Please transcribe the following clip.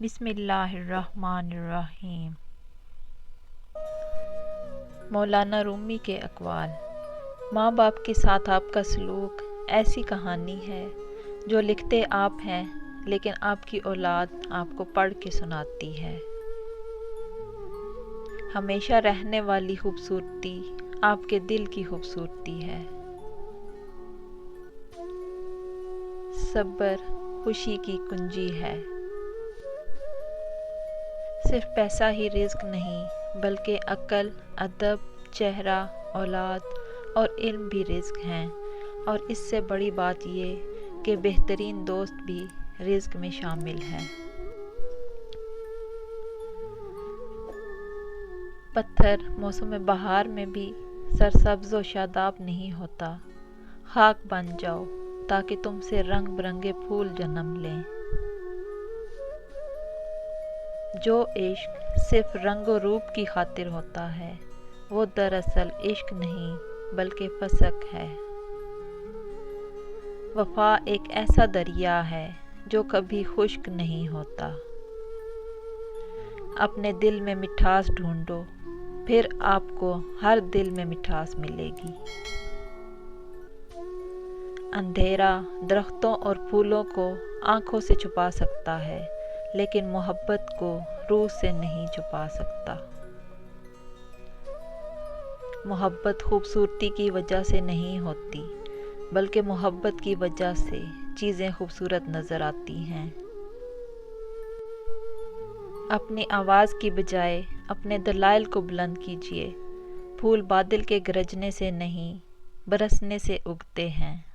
بسم اللہ الرحمن الرحیم۔ مولانا رومی کے اقوال۔ ماں باپ کے ساتھ آپ کا سلوک ایسی کہانی ہے جو لکھتے آپ ہیں لیکن آپ کی اولاد آپ کو پڑھ کے سناتی ہے۔ ہمیشہ رہنے والی خوبصورتی آپ کے دل کی خوبصورتی ہے۔ صبر خوشی کی کنجی ہے۔ صرف پیسہ ہی رزق نہیں بلکہ عقل، ادب، چہرہ، اولاد اور علم بھی رزق ہیں، اور اس سے بڑی بات یہ کہ بہترین دوست بھی رزق میں شامل ہے۔ پتھر موسم بہار میں بھی سرسبز و شاداب نہیں ہوتا۔ خاک بن جاؤ تاکہ تم سے رنگ برنگے پھول جنم لیں۔ جو عشق صرف رنگ و روپ کی خاطر ہوتا ہے وہ دراصل عشق نہیں بلکہ فسق ہے۔ وفا ایک ایسا دریا ہے جو کبھی خشک نہیں ہوتا۔ اپنے دل میں مٹھاس ڈھونڈو، پھر آپ کو ہر دل میں مٹھاس ملے گی۔ اندھیرا درختوں اور پھولوں کو آنکھوں سے چھپا سکتا ہے لیکن محبت کو روح سے نہیں چھپا سکتا۔ محبت خوبصورتی کی وجہ سے نہیں ہوتی بلکہ محبت کی وجہ سے چیزیں خوبصورت نظر آتی ہیں۔ اپنی آواز کی بجائے اپنے دلائل کو بلند کیجیے۔ پھول بادل کے گرجنے سے نہیں برسنے سے اگتے ہیں۔